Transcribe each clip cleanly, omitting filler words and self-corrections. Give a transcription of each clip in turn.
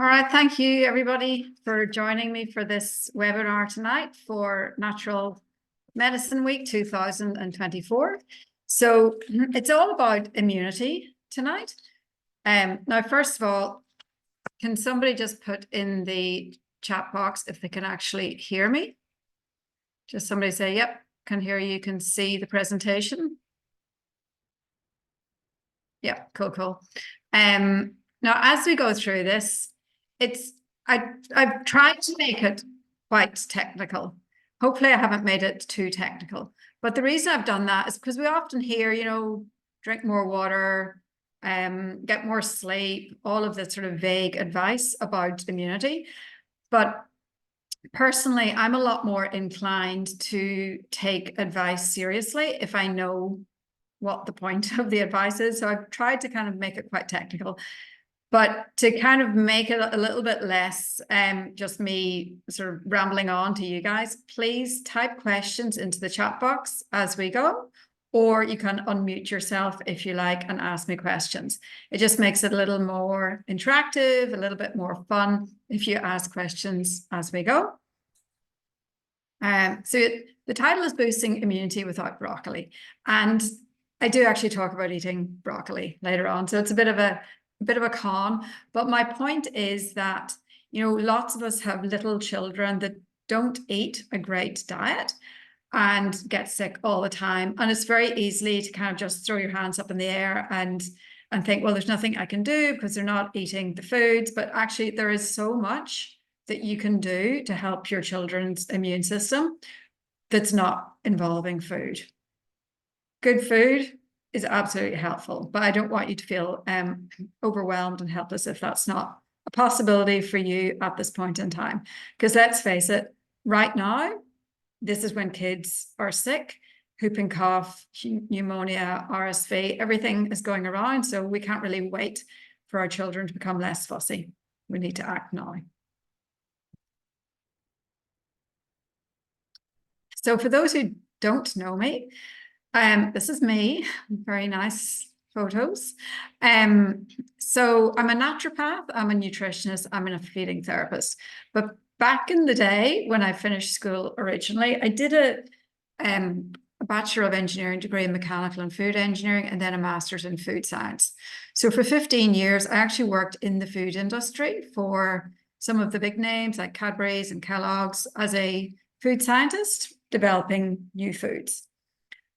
All right, thank you everybody for joining me for this webinar tonight for Natural Medicine Week 2024. So it's all about immunity tonight. Now, first of all, can somebody just put in the chat box if they can actually hear me? Just somebody say, yep, can hear you, can see the presentation. Yeah, cool. Now, as we go through this, I've tried to make it quite technical. Hopefully I haven't made it too technical. But the reason I've done that is because we often hear, drink more water, get more sleep, all of this sort of vague advice about immunity. But personally, I'm a lot more inclined to take advice seriously if I know what the point of the advice is. So I've tried to kind of make it quite technical. But to kind of make it a little bit less just me sort of rambling on to you guys, please type questions into the chat box as we go, or you can unmute yourself if you like and ask me questions. It just makes it a little more interactive, a little bit more fun if you ask questions as we go. So the title is Boosting Immunity Without Broccoli. And I do actually talk about eating broccoli later on. So it's a bit of a con, but my point is that, lots of us have little children that don't eat a great diet and get sick all the time. And it's very easy to kind of just throw your hands up in the air and think, well, there's nothing I can do because they're not eating the foods. But actually, there is so much that you can do to help your children's immune system that's not involving food. Good food is absolutely helpful, but I don't want you to feel overwhelmed and helpless if that's not a possibility for you at this point in time. Because let's face it, right now, this is when kids are sick, whooping cough, pneumonia, RSV, everything is going around. So we can't really wait for our children to become less fussy. We need to act now. So for those who don't know me, this is me, very nice photos. So I'm a naturopath, I'm a nutritionist, I'm a feeding therapist. But back in the day when I finished school originally, I did a Bachelor of Engineering degree in Mechanical and Food Engineering and then a Master's in Food Science. So for 15 years, I actually worked in the food industry for some of the big names like Cadbury's and Kellogg's as a food scientist, developing new foods.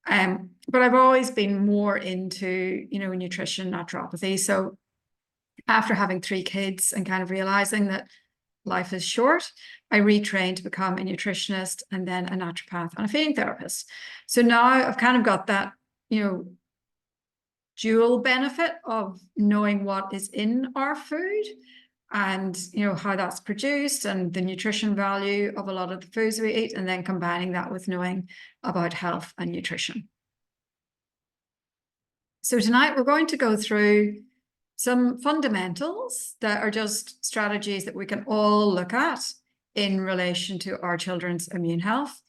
But I've always been more into, nutrition, naturopathy. So after having 3 kids and kind of realizing that life is short, I retrained to become a nutritionist and then a naturopath and a feeding therapist. So now I've kind of got that, dual benefit of knowing what is in our food and, how that's produced and the nutrition value of a lot of the foods we eat, and then combining that with knowing about health and nutrition. So tonight we're going to go through some fundamentals that are just strategies that we can all look at in relation to our children's immune health.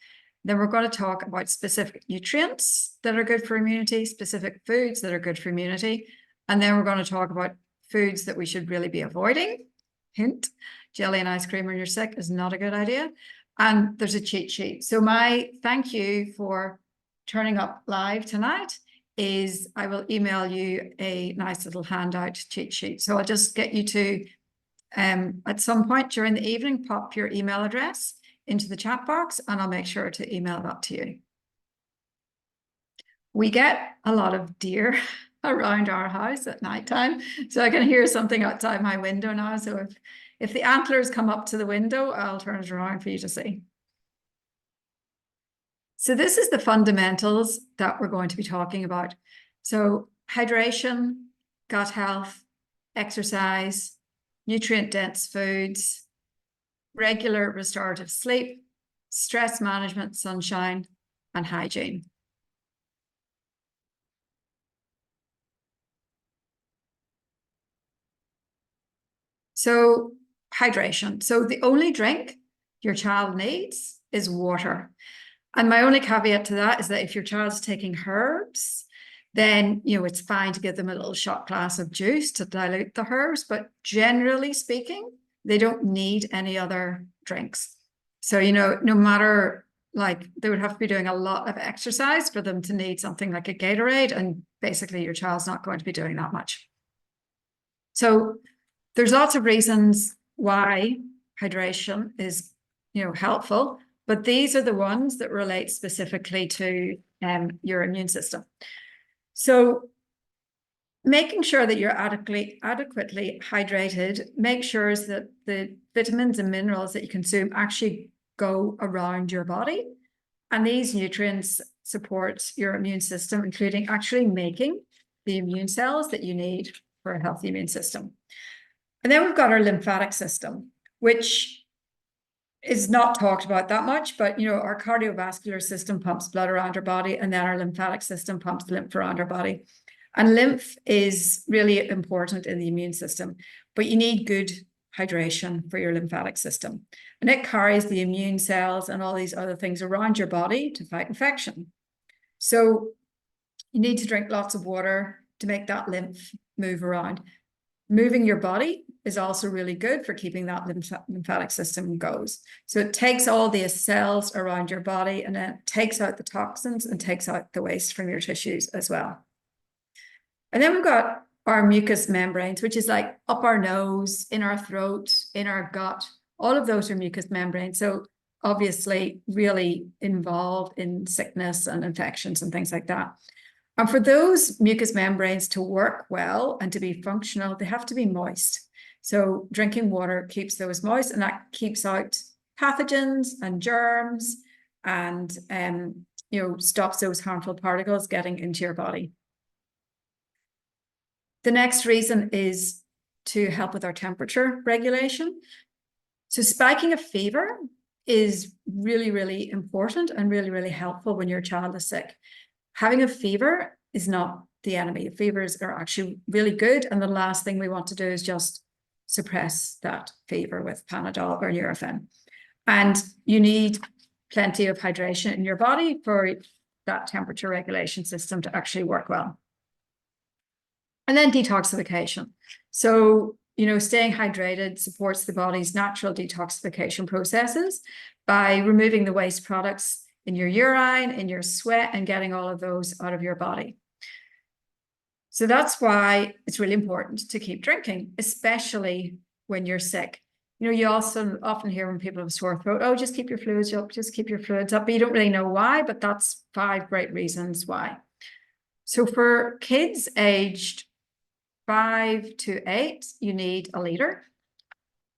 Then we're going to talk about specific nutrients that are good for immunity, specific foods that are good for immunity. And then we're going to talk about foods that we should really be avoiding. Hint, jelly and ice cream when you're sick is not a good idea. And there's a cheat sheet. So my thank you for turning up live tonight is I will email you a nice little handout cheat sheet. So I'll just get you to, at some point during the evening, pop your email address into the chat box and I'll make sure to email that to you. We get a lot of deer around our house at nighttime. So I can hear something outside my window now. So if the antlers come up to the window, I'll turn it around for you to see. So this is the fundamentals that we're going to be talking about. So hydration, gut health, exercise, nutrient-dense foods, regular restorative sleep, stress management, sunshine, and hygiene. So hydration. So the only drink your child needs is water. And my only caveat to that is that if your child's taking herbs, then, it's fine to give them a little shot glass of juice to dilute the herbs. But generally speaking, they don't need any other drinks. So, no matter, like, they would have to be doing a lot of exercise for them to need something like a Gatorade, and basically your child's not going to be doing that much. So there's lots of reasons why hydration is, helpful, but these are the ones that relate specifically to your immune system. So making sure that you're adequately hydrated, make sure that the vitamins and minerals that you consume actually go around your body. And these nutrients support your immune system, including actually making the immune cells that you need for a healthy immune system. And then we've got our lymphatic system, which is not talked about that much, but our cardiovascular system pumps blood around our body, and then our lymphatic system pumps lymph around our body. And lymph is really important in the immune system, but you need good hydration for your lymphatic system. And it carries the immune cells and all these other things around your body to fight infection. So you need to drink lots of water to make that lymph move around. Moving your body is also really good for keeping that lymphatic system goes. So it takes all the cells around your body, and then it takes out the toxins and takes out the waste from your tissues as well. And then we've got our mucous membranes, which is like up our nose, in our throat, in our gut. All of those are mucous membranes. So obviously really involved in sickness and infections and things like that. And for those mucous membranes to work well and to be functional, they have to be moist. So drinking water keeps those moist, and that keeps out pathogens and germs, and stops those harmful particles getting into your body. The next reason is to help with our temperature regulation. So spiking a fever is really, really important and really, really helpful when your child is sick. Having a fever is not the enemy. Fevers are actually really good, and the last thing we want to do is just suppress that fever with Panadol or Nurofen. And you need plenty of hydration in your body for that temperature regulation system to actually work well. And then detoxification. So, staying hydrated supports the body's natural detoxification processes by removing the waste products in your urine, in your sweat, and getting all of those out of your body. So that's why it's really important to keep drinking, especially when you're sick. You also often hear when people have a sore throat, oh, just keep your fluids up, just keep your fluids up. But you don't really know why, but that's 5 great reasons why. So for kids aged 5 to 8, you need a liter.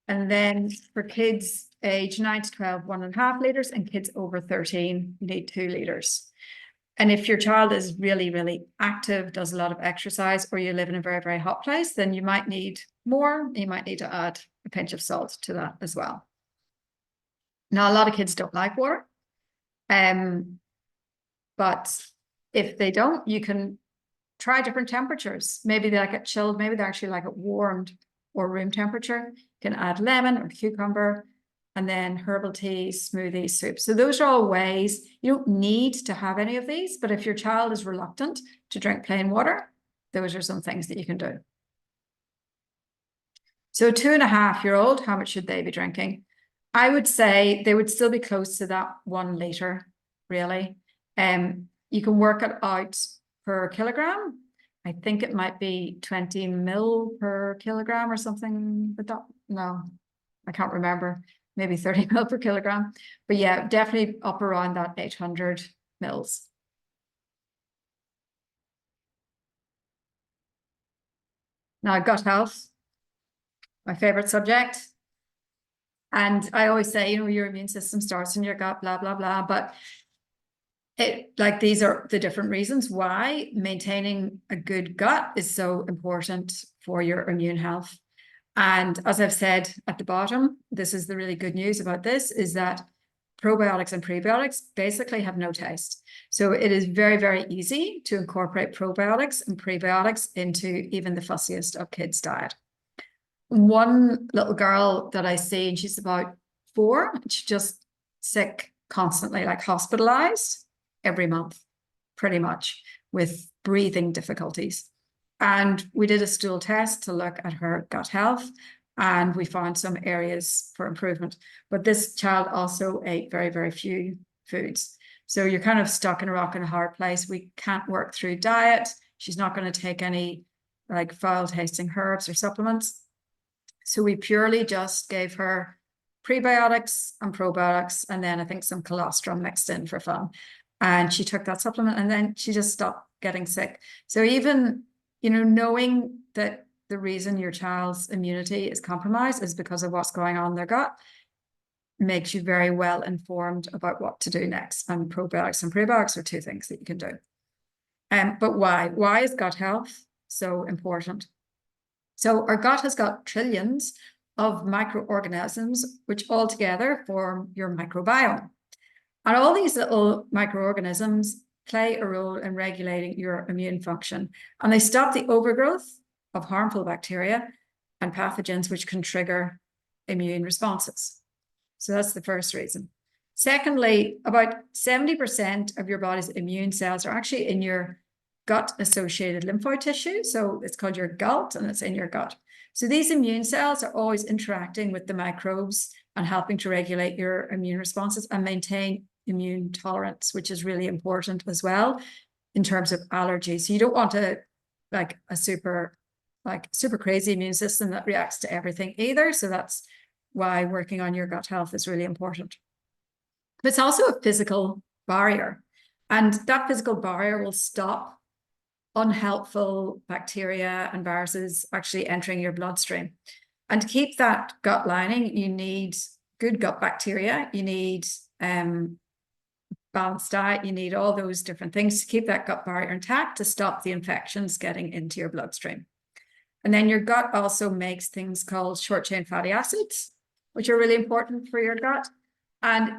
And then for kids age 9 to 12, 1.5 liters, and kids over 13, you need 2 liters. And if your child is really, really active, does a lot of exercise, or you live in a very, very hot place, then you might need more. You might need to add a pinch of salt to that as well. Now, a lot of kids don't like water. But if they don't, you can try different temperatures. Maybe they like it chilled, maybe they actually like it warmed or room temperature. You can add lemon or cucumber, and then herbal tea, smoothies, soup. So those are all ways. You don't need to have any of these, but if your child is reluctant to drink plain water, those are some things that you can do. So 2.5-year-old, how much should they be drinking? I would say they would still be close to that 1 liter, really. You can work it out per kilogram. I think it might be 20 mil per kilogram or something like that. No, I can't remember. Maybe 30 mil per kilogram. But yeah, definitely up around that 800 mils. Now, gut health, my favorite subject. And I always say, your immune system starts in your gut, blah, blah, blah. But these are the different reasons why maintaining a good gut is so important for your immune health. And as I've said at the bottom, this is the really good news about this, is that probiotics and prebiotics basically have no taste. So it is very, very easy to incorporate probiotics and prebiotics into even the fussiest of kids' diet. One little girl that I see, and she's about 4, and she's just sick constantly, like hospitalized every month, pretty much, with breathing difficulties. And we did a stool test to look at her gut health, and we found some areas for improvement. But this child also ate very, very few foods. So you're kind of stuck in a rock and a hard place. We can't work through diet. She's not going to take any like foul tasting herbs or supplements. So we purely just gave her prebiotics and probiotics, and then I think some colostrum mixed in for fun. And she took that supplement, and then she just stopped getting sick. So even, knowing that the reason your child's immunity is compromised is because of what's going on in their gut makes you very well informed about what to do next. And probiotics and prebiotics are two things that you can do. But why? Why is gut health so important? So our gut has got trillions of microorganisms, which all together form your microbiome. And all these little microorganisms play a role in regulating your immune function. And they stop the overgrowth of harmful bacteria and pathogens, which can trigger immune responses. So that's the first reason. Secondly, about 70% of your body's immune cells are actually in your gut-associated lymphoid tissue. So it's called your GALT, and it's in your gut. So these immune cells are always interacting with the microbes and helping to regulate your immune responses and maintain immune tolerance, which is really important as well in terms of allergies. So you don't want a super crazy immune system that reacts to everything either. So that's why working on your gut health is really important. But it's also a physical barrier, and that physical barrier will stop unhelpful bacteria and viruses actually entering your bloodstream. And to keep that gut lining, you need good gut bacteria, you need balanced diet, you need all those different things to keep that gut barrier intact to stop the infections getting into your bloodstream. And then your gut also makes things called short-chain fatty acids, which are really important for your gut. And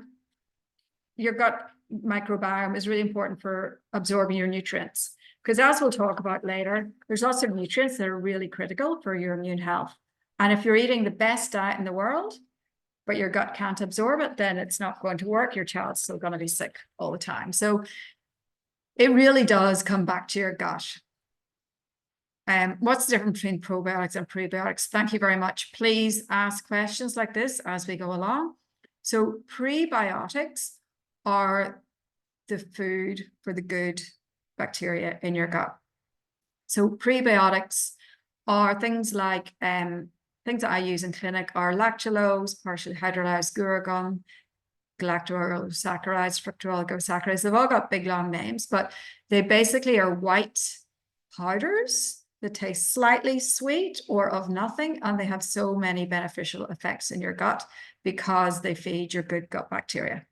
your gut microbiome is really important for absorbing your nutrients. Because as we'll talk about later, there's also nutrients that are really critical for your immune health. And if you're eating the best diet in the world, but your gut can't absorb it, then it's not going to work. Your child's still going to be sick all the time. So it really does come back to your gut. What's the difference between probiotics and prebiotics? Thank you very much. Please ask questions like this as we go along. So prebiotics are the food for the good bacteria in your gut. So prebiotics are things like things that I use in clinic are lactulose, partially hydrolyzed glucagon, galactosaccharides, fructooligosaccharides. They've all got big long names, but they basically are white powders that taste slightly sweet or of nothing, and they have so many beneficial effects in your gut because they feed your good gut bacteria.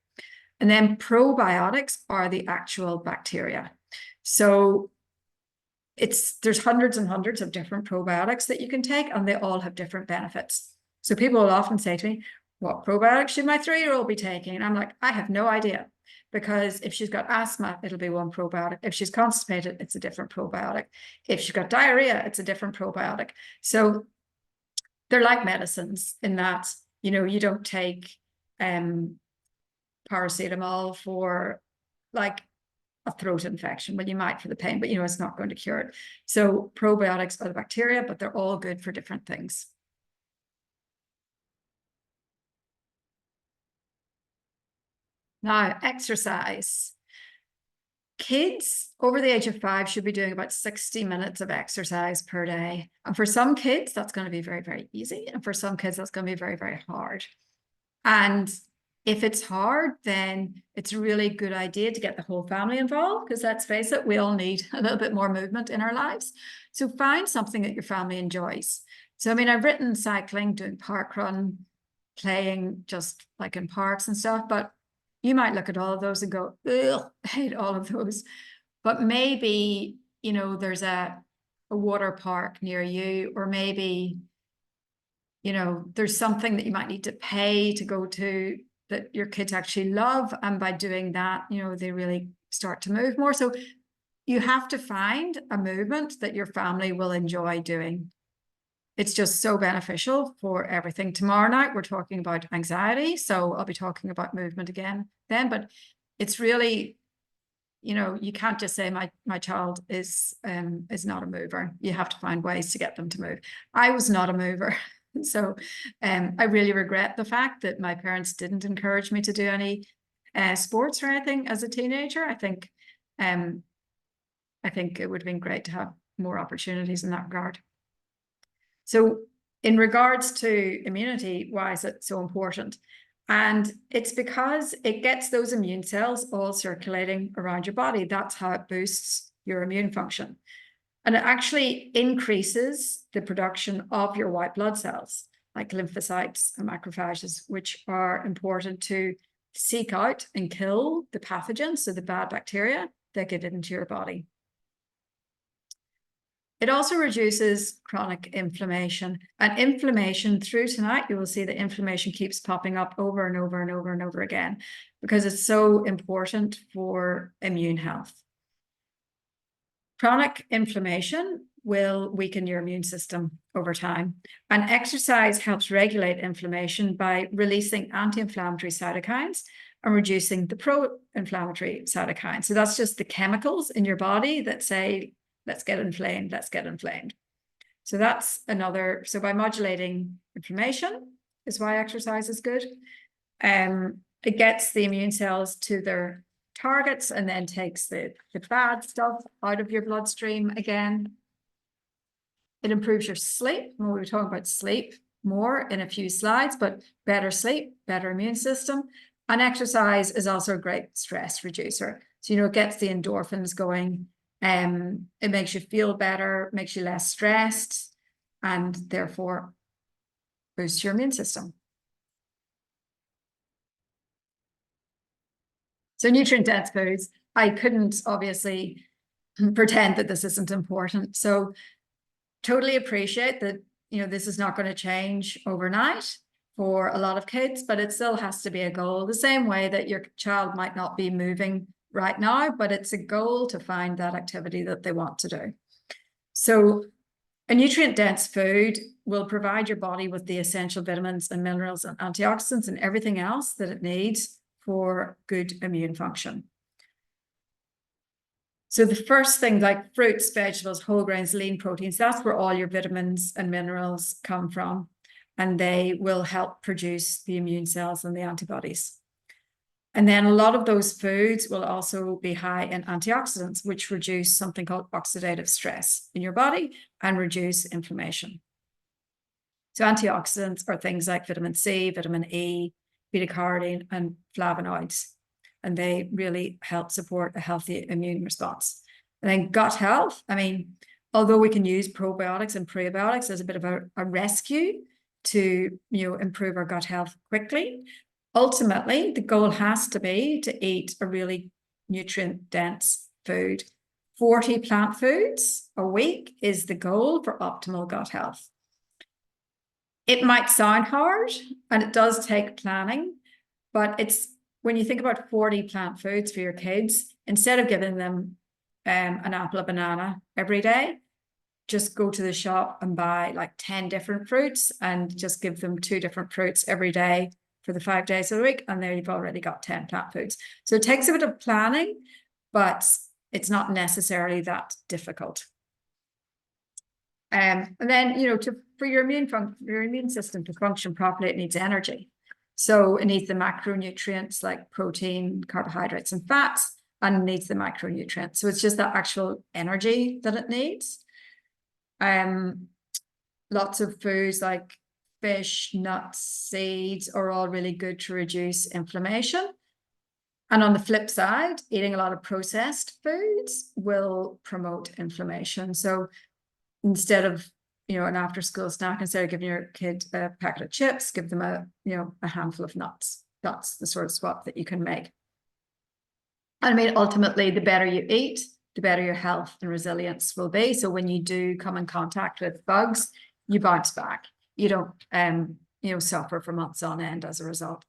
And then probiotics are the actual bacteria. So there's hundreds and hundreds of different probiotics that you can take, and they all have different benefits. So people will often say to me, what probiotics should my 3-year-old be taking? And I'm like, I have no idea, because if she's got asthma, it'll be one probiotic. If she's constipated, it's a different probiotic. If she's got diarrhea, it's a different probiotic. So they're like medicines in that, you don't take paracetamol for like a throat infection. Well, you might for the pain, but it's not going to cure it. So probiotics are the bacteria, but they're all good for different things. Now, exercise. Kids over the age of 5 should be doing about 60 minutes of exercise per day. And for some kids, that's going to be very, very easy. And for some kids, that's going to be very, very hard. And if it's hard, then it's a really good idea to get the whole family involved, because let's face it, we all need a little bit more movement in our lives. So find something that your family enjoys. So, I've written cycling, doing park run, playing just like in parks and stuff, but you might look at all of those and go, ugh, I hate all of those. But maybe, there's a water park near you, or maybe, there's something that you might need to pay to go to that your kids actually love. And by doing that, they really start to move more. So you have to find a movement that your family will enjoy doing. It's just so beneficial for everything. Tomorrow night, we're talking about anxiety. So I'll be talking about movement again then, but it's really, you can't just say my child is not a mover. You have to find ways to get them to move. I was not a mover. So I really regret the fact that my parents didn't encourage me to do any sports or anything as a teenager. I think it would have been great to have more opportunities in that regard. So in regards to immunity, why is it so important? And it's because it gets those immune cells all circulating around your body. That's how it boosts your immune function. And it actually increases the production of your white blood cells, like lymphocytes and macrophages, which are important to seek out and kill the pathogens, so the bad bacteria that get into your body. It also reduces chronic inflammation, and inflammation through tonight, you will see that inflammation keeps popping up over and over and over and over again because it's so important for immune health. Chronic inflammation will weaken your immune system over time, and exercise helps regulate inflammation by releasing anti-inflammatory cytokines and reducing the pro-inflammatory cytokines. So that's just the chemicals in your body that say, let's get inflamed, let's get inflamed. So that's another, so by modulating inflammation is why exercise is good. It gets the immune cells to their targets and then takes the bad stuff out of your bloodstream again. It improves your sleep. We'll be talking about sleep more in a few slides, but better sleep, better immune system. And exercise is also a great stress reducer. So, it gets the endorphins going. It makes you feel better, makes you less stressed, and therefore boosts your immune system. So nutrient-dense foods, I couldn't obviously pretend that this isn't important. So totally appreciate that, this is not going to change overnight for a lot of kids, but it still has to be a goal, the same way that your child might not be moving right now, but it's a goal to find that activity that they want to do. So a nutrient-dense food will provide your body with the essential vitamins and minerals and antioxidants and everything else that it needs for good immune function. So the first thing, like fruits, vegetables, whole grains, lean proteins, that's where all your vitamins and minerals come from, and they will help produce the immune cells and the antibodies. And then a lot of those foods will also be high in antioxidants, which reduce something called oxidative stress in your body and reduce inflammation. So antioxidants are things like vitamin C, vitamin E, beta-carotene, and flavonoids. And they really help support a healthy immune response. And then gut health, although we can use probiotics and prebiotics as a bit of a rescue to improve our gut health quickly, ultimately, the goal has to be to eat a really nutrient-dense food. 40 plant foods a week is the goal for optimal gut health. It might sound hard, and it does take planning, but it's when you think about 40 plant foods for your kids, instead of giving them an apple, a banana every day, just go to the shop and buy like 10 different fruits and just give them 2 different fruits every day for the 5 days of the week, and there you've already got 10 plant foods. So it takes a bit of planning, but it's not necessarily that difficult. And then, for your immune system to function properly, it needs energy. So it needs the macronutrients like protein, carbohydrates, and fats, and it needs the micronutrients. So it's just that actual energy that it needs. Lots of foods like fish, nuts, seeds are all really good to reduce inflammation. And on the flip side, eating a lot of processed foods will promote inflammation. So instead of, an after-school snack, instead of giving your kid a packet of chips, give them a handful of nuts. That's the sort of swap that you can make. And ultimately, the better you eat, the better your health and resilience will be. So when you do come in contact with bugs, you bounce back. You don't, suffer for months on end as a result.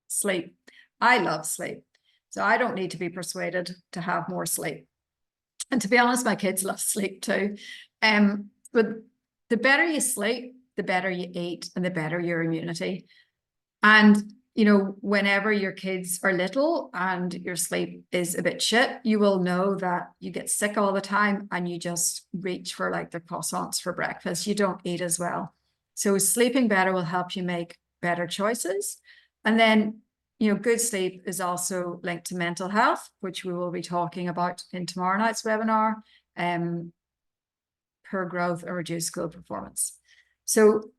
Sleep. I love sleep. So I don't need to be persuaded to have more sleep. And to be honest, my kids love sleep too. But the better you sleep, the better you eat, and the better your immunity. And you know, whenever your kids are little and your sleep is a bit shit, you will know that you get sick all the time and you just reach for like the croissants for breakfast. You don't eat as well. So sleeping better will help you make better choices. And then, you know, good sleep is also linked to mental health, which we will be talking about in tomorrow night's webinar, poor growth and reduced school performance. So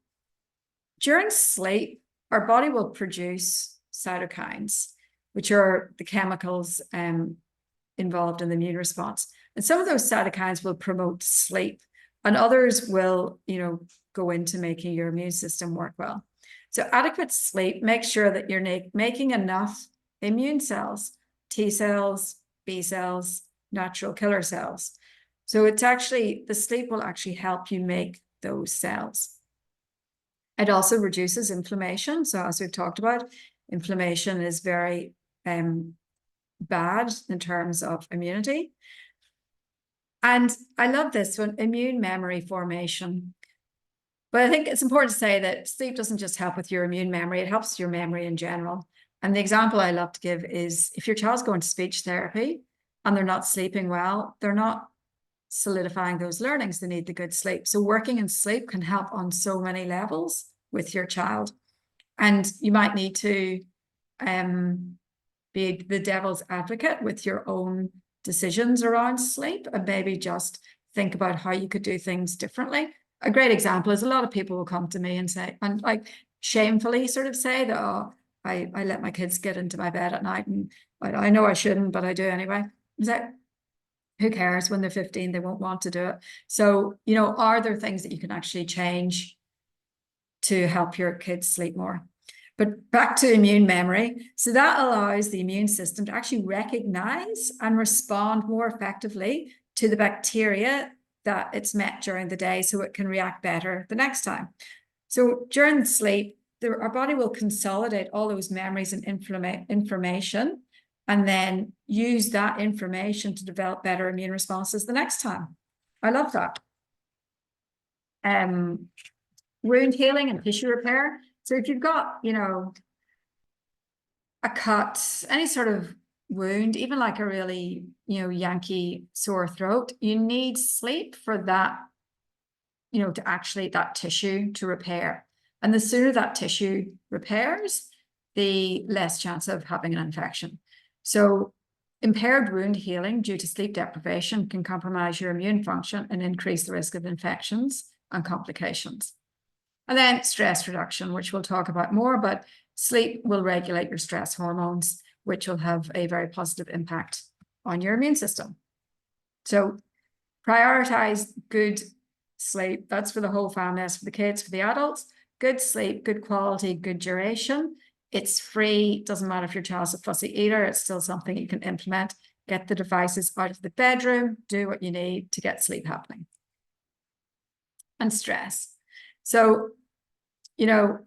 during sleep, our body will produce cytokines, which are the chemicals involved in the immune response. And some of those cytokines will promote sleep, and others will, you know, go into making your immune system work well. So adequate sleep makes sure that you're making enough immune cells, T cells, B cells, natural killer cells. So it's actually, the sleep will actually help you make those cells. It also reduces inflammation. So as we've talked about, inflammation is very bad in terms of immunity. And I love this one, immune memory formation. But I think it's important to say that sleep doesn't just help with your immune memory, it helps your memory in general. And the example I love to give is if your child's going to speech therapy and they're not sleeping well, they're not solidifying those learnings. They need the good sleep. So working in sleep can help on so many levels with your child. And you might need to be the devil's advocate with your own decisions around sleep and maybe just think about how you could do things differently. A great example is a lot of people will come to me and say, and like shamefully sort of say that, oh, I let my kids get into my bed at night and I know I shouldn't, but I do anyway. Is that, who cares? When they're 15, they won't want to do it. So, you know, are there things that you can actually change to help your kids sleep more? But back to immune memory. So that allows the immune system to actually recognize and respond more effectively to the bacteria that it's met during the day so it can react better the next time. So during sleep, our body will consolidate all those memories and information and then use that information to develop better immune responses the next time. I love that. Wound healing and tissue repair. So if you've got, you know, a cut, any sort of wound, even like a really, you know, Yankee sore throat, you need sleep for that, you know, to actually that tissue to repair. And the sooner that tissue repairs, the less chance of having an infection. So impaired wound healing due to sleep deprivation can compromise your immune function and increase the risk of infections and complications. And then stress reduction, which we'll talk about more, but sleep will regulate your stress hormones, which will have a very positive impact on your immune system. So prioritize good sleep. That's for the whole family, that's for the kids, for the adults. Good sleep, good quality, good duration. It's free. Doesn't matter if your child's a fussy eater, it's still something you can implement. Get the devices out of the bedroom, do what you need to get sleep happening. And stress. So, you know,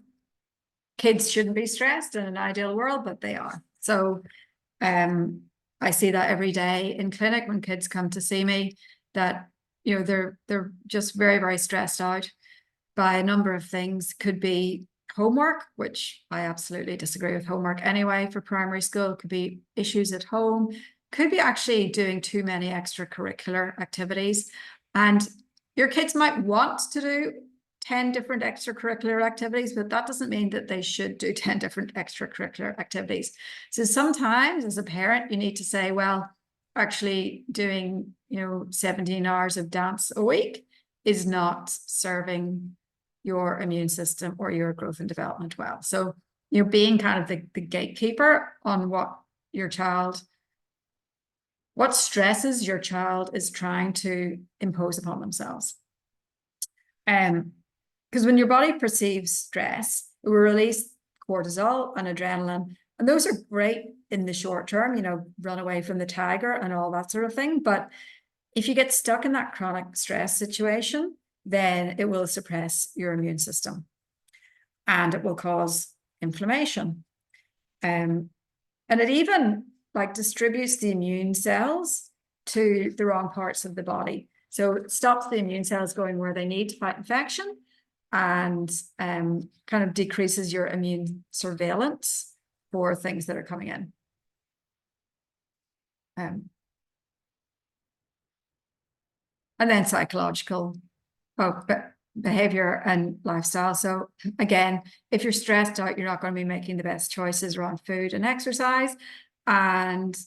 kids shouldn't be stressed in an ideal world, but they are. So I see that every day in clinic when kids come to see me, that, you know, they're just very, very stressed out by a number of things. Could be homework, which I absolutely disagree with homework anyway for primary school. Could be issues at home. Could be actually doing too many extracurricular activities. And your kids might want to do 10 different extracurricular activities, but that doesn't mean that they should do 10 different extracurricular activities. So sometimes as a parent, you need to say, well, actually doing, you know, 17 hours of dance a week is not serving your immune system or your growth and development well. So, you know, being kind of the gatekeeper on what stresses your child is trying to impose upon themselves. Because when your body perceives stress, it will release cortisol and adrenaline. And those are great in the short term, you know, run away from the tiger and all that sort of thing. But if you get stuck in that chronic stress situation, then it will suppress your immune system and it will cause inflammation. And it even like distributes the immune cells to the wrong parts of the body. So it stops the immune cells going where they need to fight infection and kind of decreases your immune surveillance for things that are coming in. And then psychological behavior and lifestyle. So again, if you're stressed out, you're not going to be making the best choices around food and exercise. And,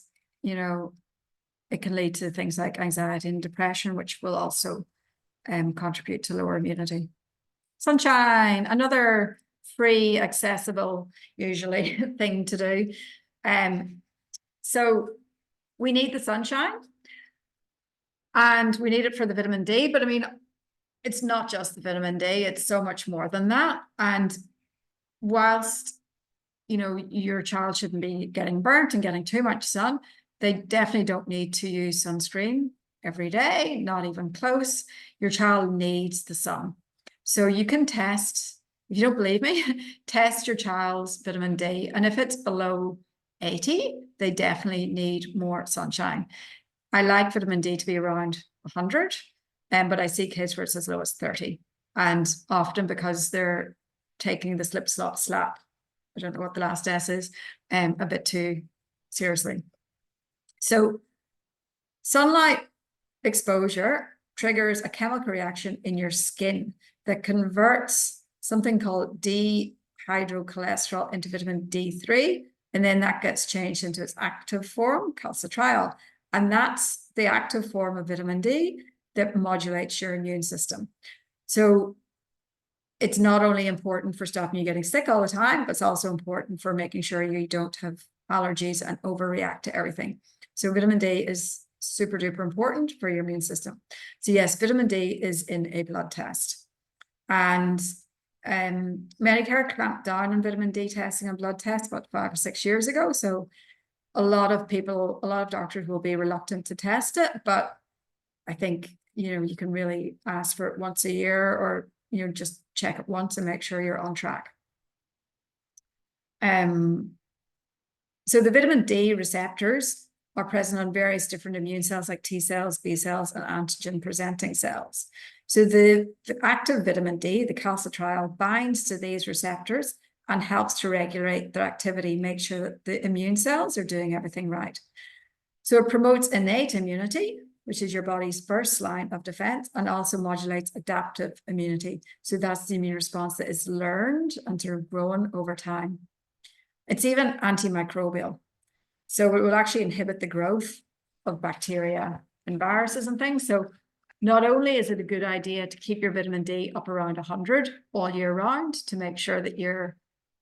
you know, it can lead to things like anxiety and depression, which will also contribute to lower immunity. Sunshine, another free, accessible, usually thing to do. So we need the sunshine and we need it for the vitamin D, but I mean, it's not just the vitamin D, it's so much more than that. And whilst, you know, your child shouldn't be getting burnt and getting too much sun, they definitely don't need to use sunscreen every day, not even close. Your child needs the sun. So you can test, if you don't believe me, test your child's vitamin D. And if it's below 80, they definitely need more sunshine. I like vitamin D to be around 100, but I see kids where it's as low as 30. And often because they're taking the slip, slop, slap, I don't know what the last S is, a bit too seriously. So sunlight exposure triggers a chemical reaction in your skin that converts something called dehydrocholesterol into vitamin D3, and then that gets changed into its active form, calcitriol. And that's the active form of vitamin D that modulates your immune system. So it's not only important for stopping you getting sick all the time, but it's also important for making sure you don't have allergies and overreact to everything. So vitamin D is super duper important for your immune system. So yes, vitamin D is in a blood test. And Medicare clamped down on vitamin D testing and blood tests about 5 or 6 years ago. So a lot of people, a lot of doctors will be reluctant to test it, but I think, you know, you can really ask for it once a year, or, you know, just check it once and make sure you're on track. So the vitamin D receptors are present on various different immune cells like T cells, B cells, and antigen presenting cells. So the active vitamin D, the calcitriol, binds to these receptors and helps to regulate their activity, make sure that the immune cells are doing everything right. So it promotes innate immunity, which is your body's first line of defense, and also modulates adaptive immunity. So that's the immune response that is learned and sort of grown over time. It's even antimicrobial. So it will actually inhibit the growth of bacteria and viruses and things. So not only is it a good idea to keep your vitamin D up around 100 all year round to make sure that you're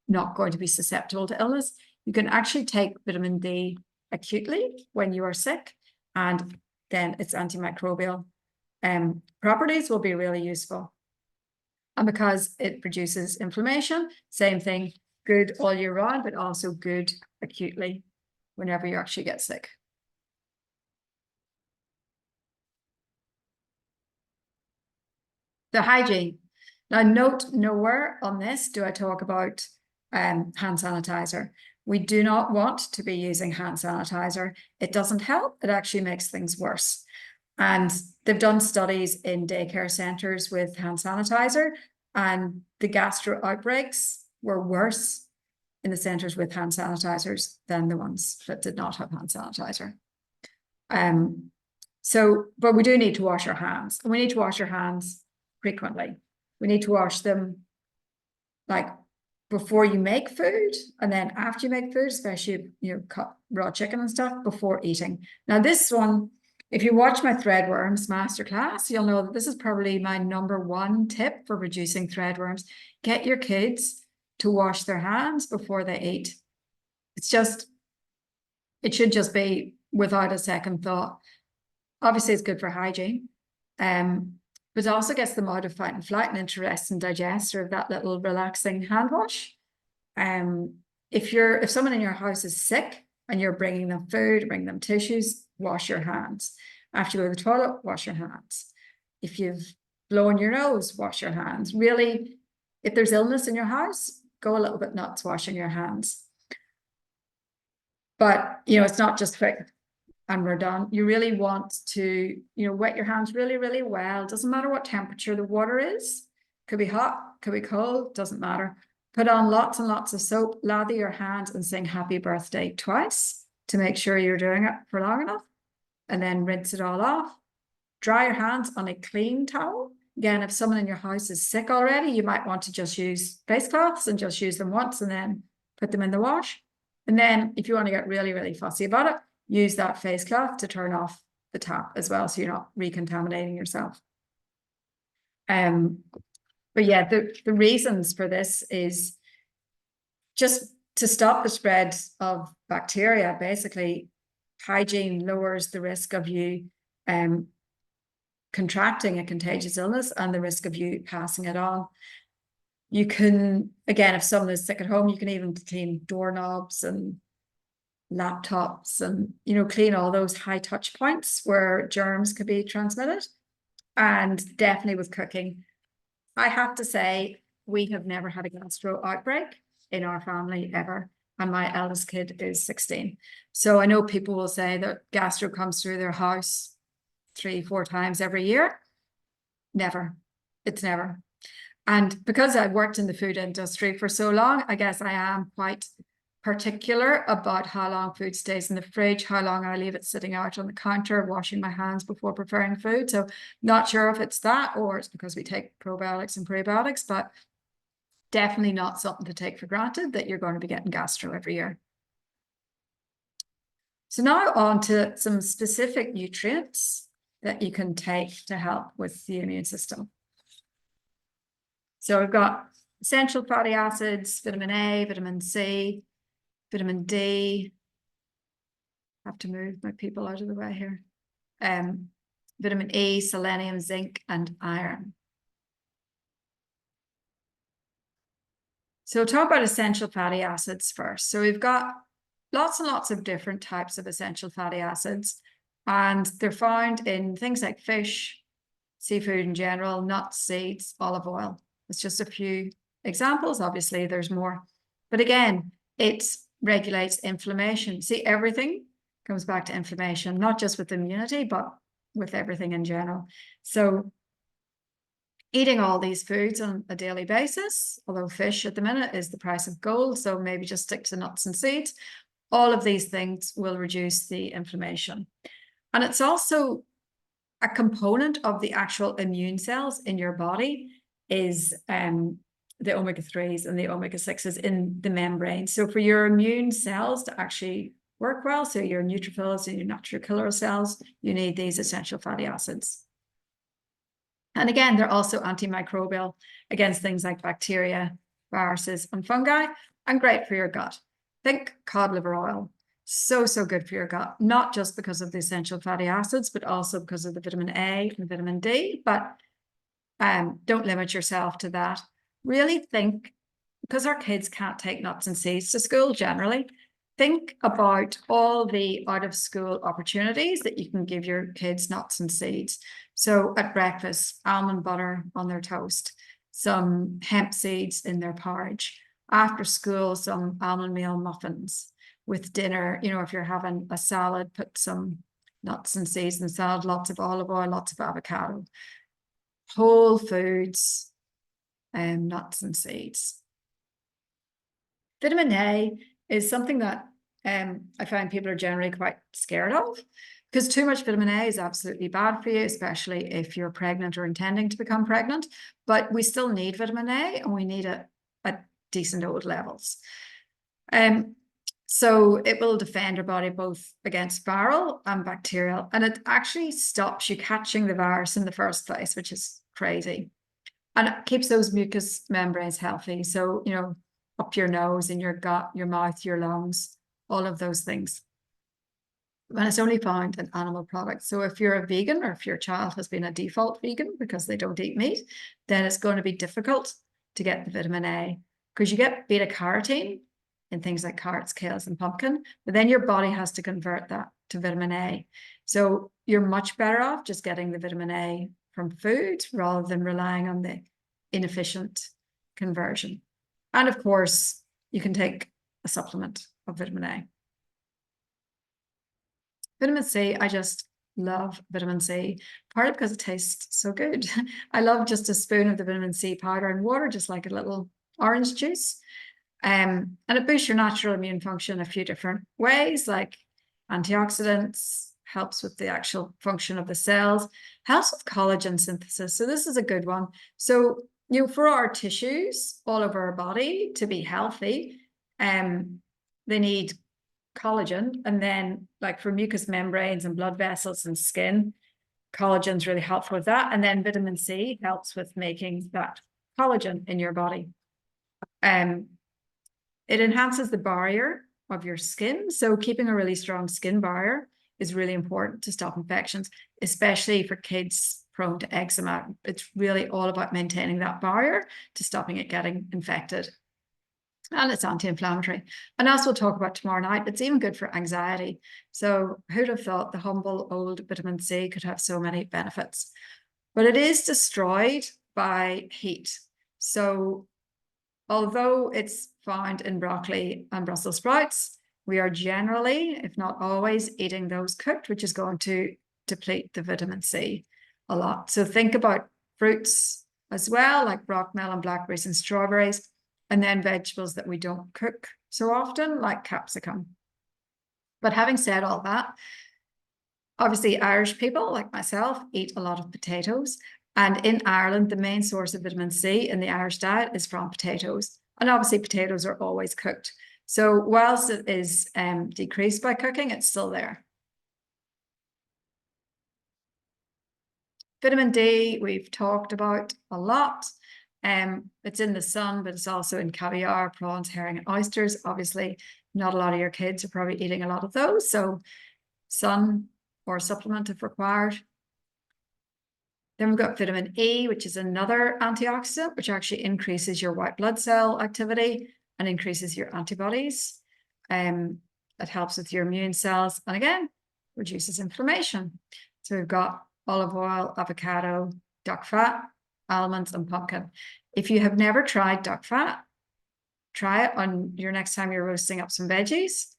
not going to be susceptible to illness, you can actually take vitamin D acutely when you are sick, and then its antimicrobial properties will be really useful. And because it reduces inflammation, same thing, good all year round, but also good acutely whenever you actually get sick. The hygiene. Now, note nowhere on this do I talk about hand sanitizer. We do not want to be using hand sanitizer. It doesn't help. It actually makes things worse. And they've done studies in daycare centers with hand sanitizer, and the gastro outbreaks were worse in the centers with hand sanitizers than the ones that did not have hand sanitizer. But we do need to wash our hands, and we need to wash our hands frequently. We need to wash them like before you make food, and then after you make food, especially, you know, cut raw chicken and stuff, before eating. Now this one, if you watch my threadworms masterclass, you'll know that this is probably my #1 tip for reducing threadworms. Get your kids to wash their hands before they eat. It should just be without a second thought. Obviously, it's good for hygiene, but it also gets them out of fight and flight and into rest and digest, or that little relaxing hand wash. If someone in your house is sick and you're bringing them food, bring them tissues, wash your hands. After you go to the toilet, wash your hands. If you've blown your nose, wash your hands. Really, if there's illness in your house, go a little bit nuts washing your hands. But, you know, it's not just quick and we're done. You really want to, you know, wet your hands really, really well. Doesn't matter what temperature the water is. Could be hot, could be cold, doesn't matter. Put on lots and lots of soap, lather your hands and sing happy birthday twice to make sure you're doing it for long enough. And then rinse it all off. Dry your hands on a clean towel. Again, if someone in your house is sick already, you might want to just use face cloths and just use them once and then put them in the wash. And then if you want to get really, really fussy about it, use that face cloth to turn off the tap as well, so you're not recontaminating yourself. But yeah, the reasons for this is just to stop the spread of bacteria. Basically, hygiene lowers the risk of you contracting a contagious illness and the risk of you passing it on. You can, again, if someone is sick at home, you can even clean doorknobs and laptops and, clean all those high touch points where germs could be transmitted. And definitely with cooking. I have to say, we have never had a gastro outbreak in our family ever. And my eldest kid is 16. So I know people will say that gastro comes through their house 3-4 times every year. Never. It's never. And because I worked in the food industry for so long, I guess I am quite particular about how long food stays in the fridge, how long I leave it sitting out on the counter, washing my hands before preparing food. So not sure if it's that or it's because we take probiotics and prebiotics, but definitely not something to take for granted that you're going to be getting gastro every year. So now on to some specific nutrients that you can take to help with the immune system. So we've got essential fatty acids, vitamin A, vitamin C, vitamin D. I have to move my people out of the way here. Vitamin E, selenium, zinc, and iron. So we'll talk about essential fatty acids first. So we've got lots and lots of different types of essential fatty acids, and they're found in things like fish, seafood in general, nuts, seeds, olive oil. It's just a few examples. Obviously, there's more. But again, it regulates inflammation. See, everything comes back to inflammation, not just with immunity, but with everything in general. So eating all these foods on a daily basis, although fish at the minute is the price of gold, so maybe just stick to nuts and seeds. All of these things will reduce the inflammation. And it's also a component of the actual immune cells in your body is the omega-3s and the omega-6s in the membrane. So for your immune cells to actually work well, so your neutrophils and your natural killer cells, you need these essential fatty acids. And again, they're also antimicrobial against things like bacteria, viruses, and fungi, and great for your gut. Think cod liver oil. So good for your gut, not just because of the essential fatty acids, but also because of the vitamin A and vitamin D. But don't limit yourself to that. Really think, because our kids can't take nuts and seeds to school generally, think about all the out of school opportunities that you can give your kids nuts and seeds. So at breakfast, almond butter on their toast, some hemp seeds in their porridge. After school, some almond meal muffins. With dinner, if you're having a salad, put some nuts and seeds in the salad, lots of olive oil, lots of avocado. Whole foods, nuts and seeds. Vitamin A is something that I find people are generally quite scared of, because too much vitamin A is absolutely bad for you, especially if you're pregnant or intending to become pregnant. But we still need vitamin A, and we need it at decent old levels. So it will defend your body both against viral and bacterial, and it actually stops you catching the virus in the first place, which is crazy. And it keeps those mucous membranes healthy. So, up your nose, in your gut, your mouth, your lungs, all of those things. And it's only found in animal products. So if you're a vegan, or if your child has been a default vegan because they don't eat meat, then it's going to be difficult to get the vitamin A, because you get beta carotene in things like carrots, kales, and pumpkin, but then your body has to convert that to vitamin A. So you're much better off just getting the vitamin A from food rather than relying on the inefficient conversion. And of course, you can take a supplement of vitamin A. Vitamin C, I just love vitamin C, partly because it tastes so good. I love just a spoon of the vitamin C powder in water, just like a little orange juice. And it boosts your natural immune function a few different ways, like antioxidants, helps with the actual function of the cells, helps with collagen synthesis. So this is a good one. So, for our tissues all over our body to be healthy, they need collagen. And then like for mucous membranes and blood vessels and skin, collagen is really helpful with that. And then vitamin C helps with making that collagen in your body. It enhances the barrier of your skin. So keeping a really strong skin barrier is really important to stop infections, especially for kids prone to eczema. It's really all about maintaining that barrier to stopping it getting infected. And it's anti-inflammatory. And as we'll talk about tomorrow night, it's even good for anxiety. So who'd have thought the humble old vitamin C could have so many benefits? But it is destroyed by heat. So although it's found in broccoli and Brussels sprouts, we are generally, if not always, eating those cooked, which is going to deplete the vitamin C a lot. So think about fruits as well, like brockmelon, blackberries, and strawberries, and then vegetables that we don't cook so often, like capsicum. But having said all that, obviously Irish people, like myself, eat a lot of potatoes. And in Ireland, the main source of vitamin C in the Irish diet is from potatoes. And obviously potatoes are always cooked. So whilst it is decreased by cooking, it's still there. Vitamin D, we've talked about a lot. It's in the sun, but it's also in caviar, prawns, herring, and oysters. Obviously, not a lot of your kids are probably eating a lot of those. So sun or supplement if required. Then we've got vitamin E, which is another antioxidant, which actually increases your white blood cell activity and increases your antibodies. It helps with your immune cells and again, reduces inflammation. So we've got olive oil, avocado, duck fat, almonds, and pumpkin. If you have never tried duck fat, try it on your next time you're roasting up some veggies,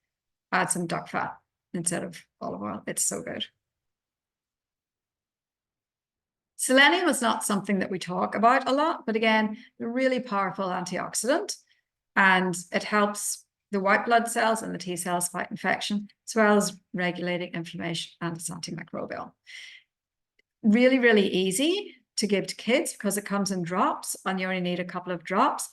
add some duck fat instead of olive oil. It's so good. Selenium is not something that we talk about a lot, but again, a really powerful antioxidant, and it helps the white blood cells and the T cells fight infection, as well as regulating inflammation, and it's antimicrobial. Really, really easy to give to kids because it comes in drops and you only need a couple of drops,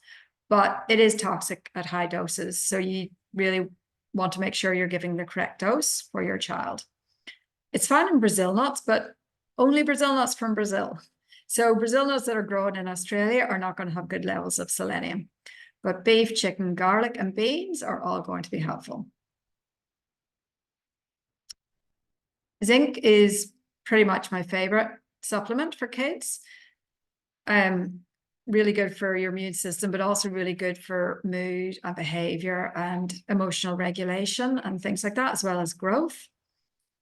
but it is toxic at high doses. So you really want to make sure you're giving the correct dose for your child. It's found in Brazil nuts, but only Brazil nuts from Brazil. So Brazil nuts that are grown in Australia are not going to have good levels of selenium. But beef, chicken, garlic, and beans are all going to be helpful. Zinc is pretty much my favorite supplement for kids. Really good for your immune system, but also really good for mood and behavior and emotional regulation and things like that, as well as growth.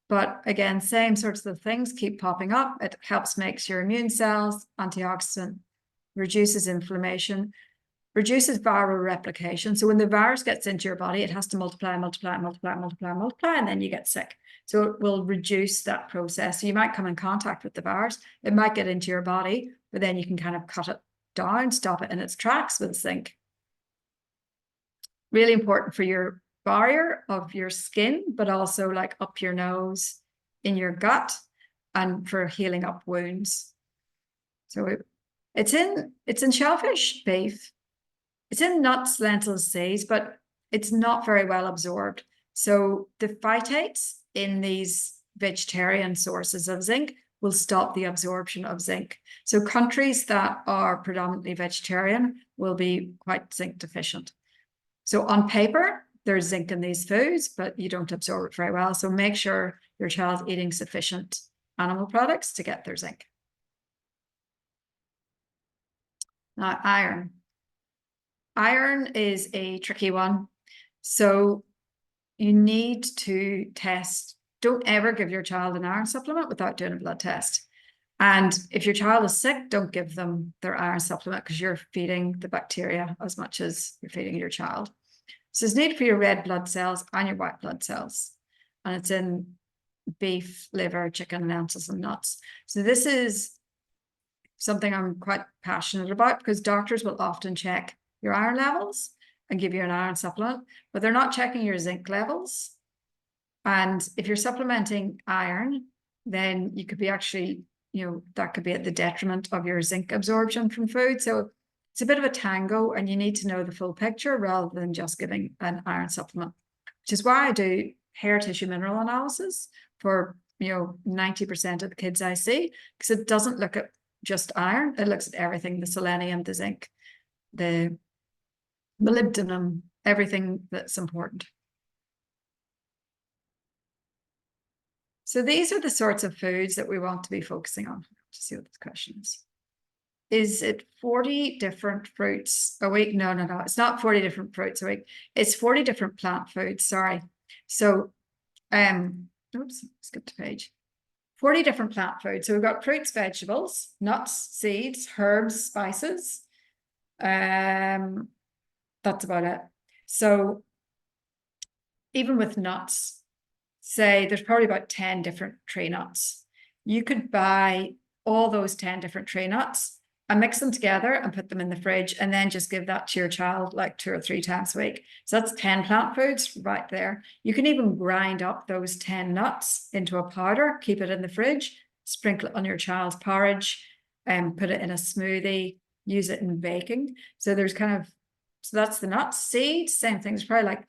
But again, same sorts of things keep popping up. It helps make your immune cells, antioxidant, reduces inflammation, reduces viral replication. So when the virus gets into your body, it has to multiply, multiply, multiply, multiply, multiply, and then you get sick. So it will reduce that process. So you might come in contact with the virus. It might get into your body, but then you can kind of cut it down, stop it in its tracks with zinc. Really important for your barrier of your skin, but also like up your nose, in your gut, and for healing up wounds. So it's in shellfish, beef. It's in nuts, lentils, seeds, but it's not very well absorbed. So the phytates in these vegetarian sources of zinc will stop the absorption of zinc. So countries that are predominantly vegetarian will be quite zinc deficient. So on paper, there's zinc in these foods, but you don't absorb it very well. So make sure your child's eating sufficient animal products to get their zinc. Now, iron. Iron is a tricky one. So you need to test. Don't ever give your child an iron supplement without doing a blood test. And if your child is sick, don't give them their iron supplement because you're feeding the bacteria as much as you're feeding your child. So it's needed for your red blood cells and your white blood cells. And it's in beef, liver, chicken, lentils, and nuts. So this is something I'm quite passionate about because doctors will often check your iron levels and give you an iron supplement, but they're not checking your zinc levels. And if you're supplementing iron, then you could be actually, that could be at the detriment of your zinc absorption from food. So it's a bit of a tango, and you need to know the full picture rather than just giving an iron supplement, which is why I do hair tissue mineral analysis for 90% of the kids I see, because it doesn't look at just iron, it looks at everything: the selenium, the zinc, the molybdenum, everything that's important. So these are the sorts of foods that we want to be focusing on. To see what this question is. Is it 40 different fruits a week? No. It's not 40 different fruits a week. It's 40 different plant foods. Sorry. So, oops, skip the page. 40 different plant foods. So we've got fruits, vegetables, nuts, seeds, herbs, spices. That's about it. So even with nuts, say there's probably about 10 different tree nuts. You could buy all those 10 different tree nuts and mix them together and put them in the fridge, and then just give that to your child like 2 or 3 times a week. So that's 10 plant foods right there. You can even grind up those 10 nuts into a powder, keep it in the fridge, sprinkle it on your child's porridge, and put it in a smoothie, use it in baking. So that's the nuts. Seeds, same thing. It's probably like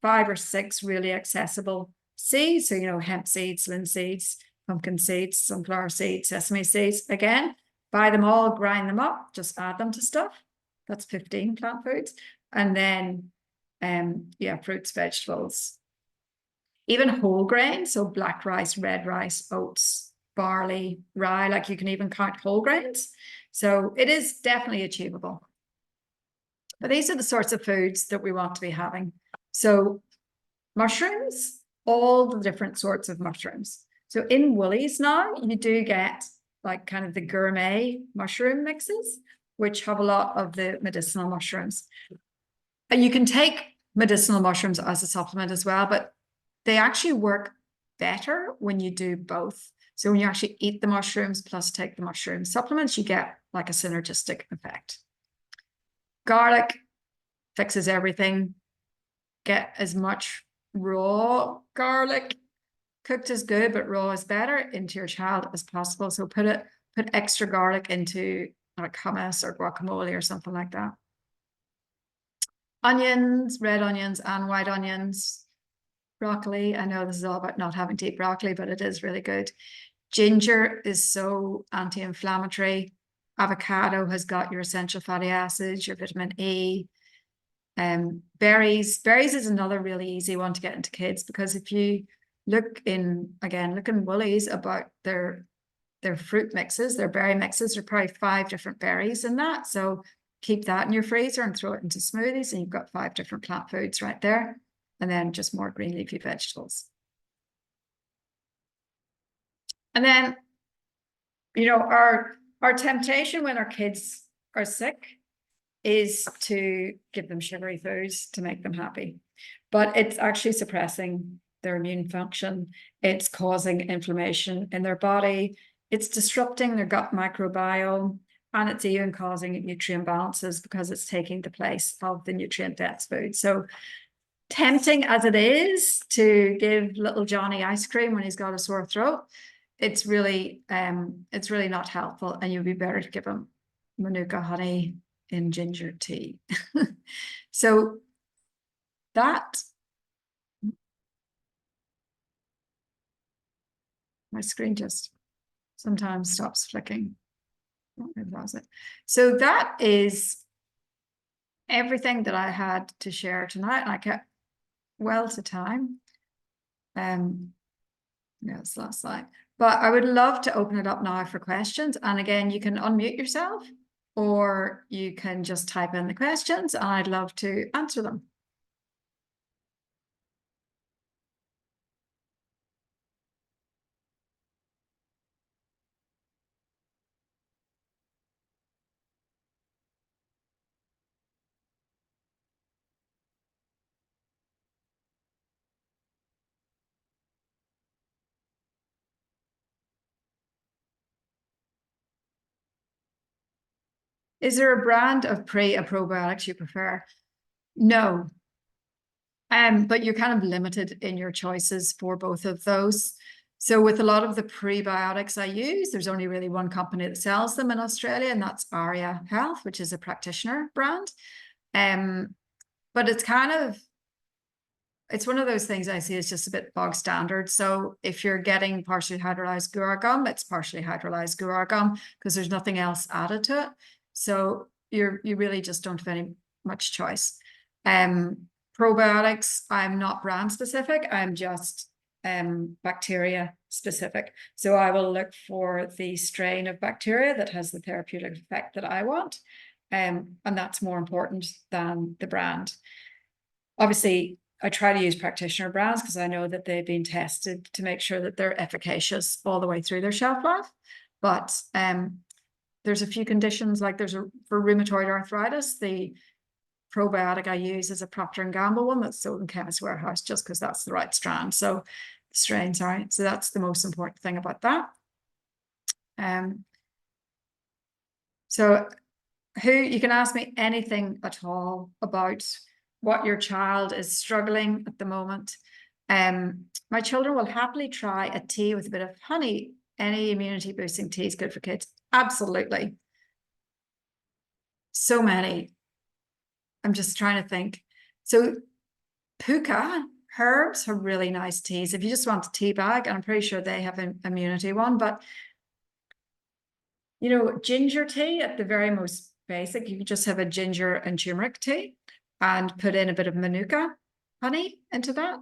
5 or 6 really accessible seeds. So, hemp seeds, linseeds, pumpkin seeds, sunflower seeds, sesame seeds. Again, buy them all, grind them up, just add them to stuff. That's 15 plant foods. And then, fruits, vegetables, even whole grains. So black rice, red rice, oats, barley, rye, like you can even count whole grains. So it is definitely achievable. But these are the sorts of foods that we want to be having. So mushrooms, all the different sorts of mushrooms. So in Woolies now, you do get like kind of the gourmet mushroom mixes, which have a lot of the medicinal mushrooms. And you can take medicinal mushrooms as a supplement as well, but they actually work better when you do both. So when you actually eat the mushrooms plus take the mushroom supplements, you get like a synergistic effect. Garlic fixes everything. Get as much raw garlic, cooked is good, but raw is better, into your child as possible. So put extra garlic into like hummus or guacamole or something like that. Onions, red onions and white onions. Broccoli. I know this is all about not having to eat broccoli, but it is really good. Ginger is so anti-inflammatory. Avocado has got your essential fatty acids, your vitamin E. Berries is another really easy one to get into kids, because if you look in Woolies about their fruit mixes, their berry mixes, there are probably 5 different berries in that. So keep that in your freezer and throw it into smoothies, and you've got 5 different plant foods right there, and then just more green leafy vegetables. And then, our temptation when our kids are sick is to give them sugary foods to make them happy. But it's actually suppressing their immune function. It's causing inflammation in their body. It's disrupting their gut microbiome. And it's even causing nutrient imbalances, because it's taking the place of the nutrient-dense food. So tempting as it is to give little Johnny ice cream when he's got a sore throat, it's really not helpful. And you'd be better to give him Manuka honey in ginger tea. So that, my screen just sometimes stops flicking. Maybe that was it. So that is everything that I had to share tonight. And I kept well to time. It's the last slide. But I would love to open it up now for questions. And again, you can unmute yourself, or you can just type in the questions, and I'd love to answer them. Is there a brand of pre and probiotics you prefer? No. But you're kind of limited in your choices for both of those. So with a lot of the prebiotics I use, there's only really one company that sells them in Australia, and that's Aria Health, which is a practitioner brand. But it's kind of, it's one of those things I see as just a bit bog standard. So if you're getting partially hydrolyzed guar gum, it's partially hydrolyzed guar gum because there's nothing else added to it. So you really just don't have any much choice. Probiotics, I'm not brand specific. I'm just bacteria specific. So I will look for the strain of bacteria that has the therapeutic effect that I want. And that's more important than the brand. Obviously, I try to use practitioner brands because I know that they've been tested to make sure that they're efficacious all the way through their shelf life. But there's a few conditions, like for rheumatoid arthritis, the probiotic I use is a Procter & Gamble one that's sold in Chemist Warehouse just because that's the right strain. So that's the most important thing about that. So you can ask me anything at all about what your child is struggling at the moment. My children will happily try a tea with a bit of honey. Any immunity boosting tea is good for kids. Absolutely. So many. I'm just trying to think. So Puka herbs have really nice teas. If you just want a tea bag, and I'm pretty sure they have an immunity one, but ginger tea at the very most basic, you can just have a ginger and turmeric tea and put in a bit of manuka honey into that.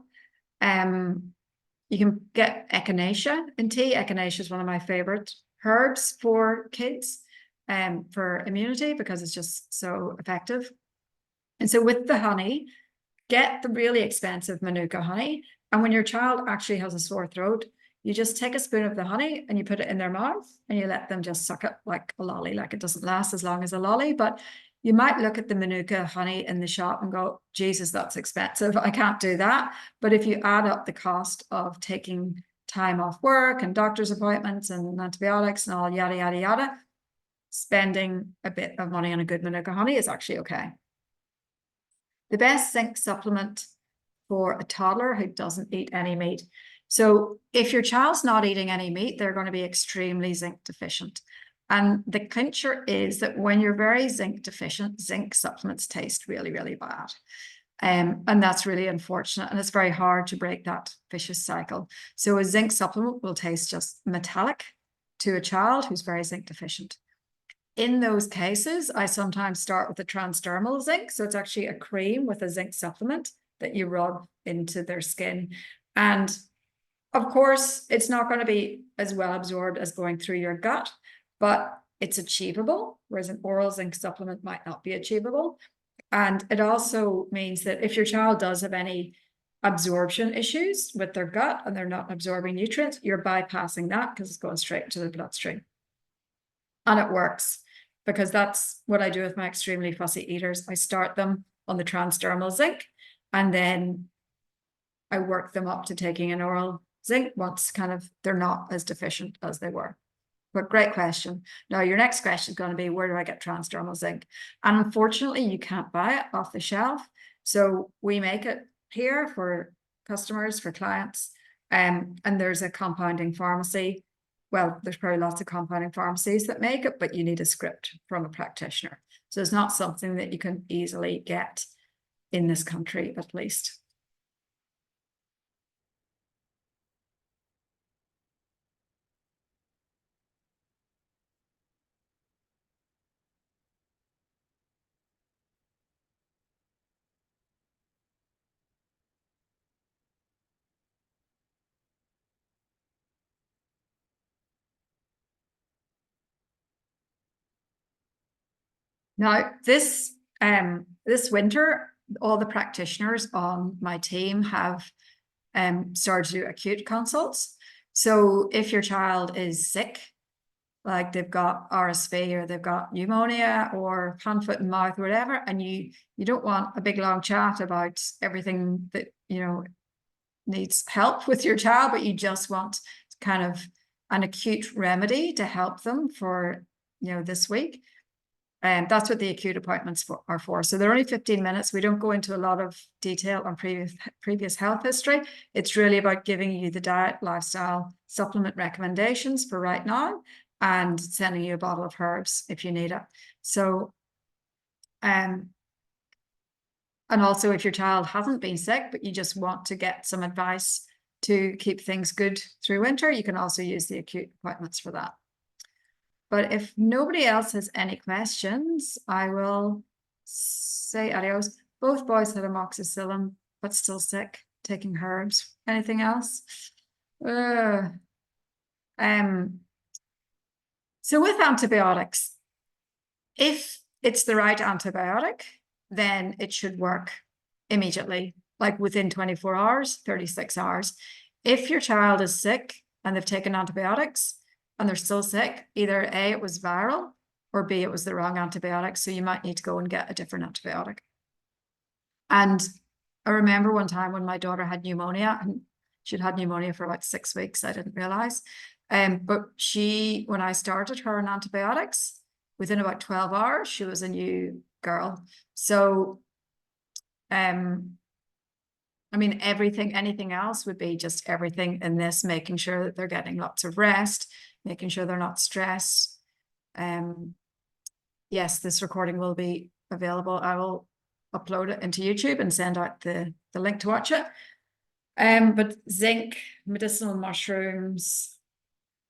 You can get echinacea in tea. Echinacea is one of my favorite herbs for kids for immunity because it's just so effective. And so with the honey, get the really expensive manuka honey. And when your child actually has a sore throat, you just take a spoon of the honey and you put it in their mouth and you let them just suck it like a lolly. Like it doesn't last as long as a lolly, but you might look at the manuka honey in the shop and go, Jesus, that's expensive. I can't do that. But if you add up the cost of taking time off work and doctor's appointments and antibiotics and all yada, yada, yada, spending a bit of money on a good manuka honey is actually okay. The best zinc supplement for a toddler who doesn't eat any meat. So if your child's not eating any meat, they're going to be extremely zinc deficient. And the clincher is that when you're very zinc deficient, zinc supplements taste really, really bad. And that's really unfortunate. And it's very hard to break that vicious cycle. So a zinc supplement will taste just metallic to a child who's very zinc deficient. In those cases, I sometimes start with a transdermal zinc. So it's actually a cream with a zinc supplement that you rub into their skin. And of course, it's not going to be as well absorbed as going through your gut, but it's achievable, whereas an oral zinc supplement might not be achievable. And it also means that if your child does have any absorption issues with their gut and they're not absorbing nutrients, you're bypassing that because it's going straight into the bloodstream. And it works because that's what I do with my extremely fussy eaters. I start them on the transdermal zinc and then I work them up to taking an oral zinc once kind of they're not as deficient as they were. But great question. Now, your next question is going to be, where do I get transdermal zinc? And unfortunately, you can't buy it off the shelf. So we make it here for customers, for clients. And there's a compounding pharmacy. Well, there's probably lots of compounding pharmacies that make it, but you need a script from a practitioner. So it's not something that you can easily get in this country, at least. Now, this winter, all the practitioners on my team have started to do acute consults. So if your child is sick, like they've got RSV or they've got pneumonia or hand, foot, and mouth or whatever, and you don't want a big long chat about everything that needs help with your child, but you just want kind of an acute remedy to help them for this week. And that's what the acute appointments are for. So they're only 15 minutes. We don't go into a lot of detail on previous health history. It's really about giving you the diet, lifestyle, supplement recommendations for right now, and sending you a bottle of herbs if you need it. So, and also if your child hasn't been sick, but you just want to get some advice to keep things good through winter, you can also use the acute appointments for that. But if nobody else has any questions, I will say adios. Both boys had amoxicillin, but still sick, taking herbs. Anything else? So with antibiotics, if it's the right antibiotic, then it should work immediately, like within 24 hours, 36 hours. If your child is sick and they've taken antibiotics, and they're still sick, either A, it was viral, or B, it was the wrong antibiotic. So you might need to go and get a different antibiotic. And I remember one time when my daughter had pneumonia, and she'd had pneumonia for about 6 weeks. I didn't realize. But when I started her on antibiotics, within about 12 hours, she was a new girl. So, I mean, anything else would be just everything in this, making sure that they're getting lots of rest, making sure they're not stressed. Yes, this recording will be available. I will upload it into YouTube and send out the link to watch it. But zinc, medicinal mushrooms,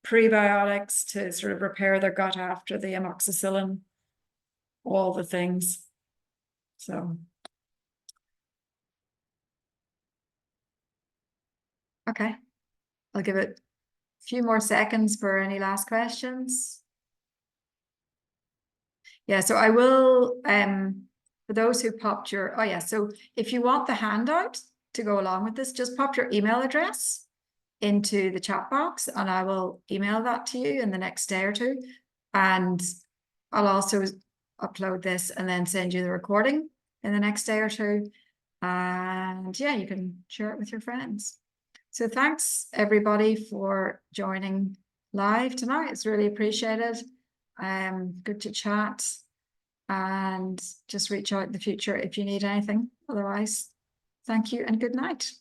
prebiotics to sort of repair their gut after the amoxicillin, all the things. So, okay, I'll give it a few more seconds for any last questions. Yeah, so I will, for those who popped your, oh yeah, so if you want the handout to go along with this, just pop your email address into the chat box and I will email that to you in the next day or two. And I'll also upload this and then send you the recording in the next day or two. And yeah, you can share it with your friends. So thanks everybody for joining live tonight. It's really appreciated. Good to chat, and just reach out in the future if you need anything. Otherwise, thank you and good night.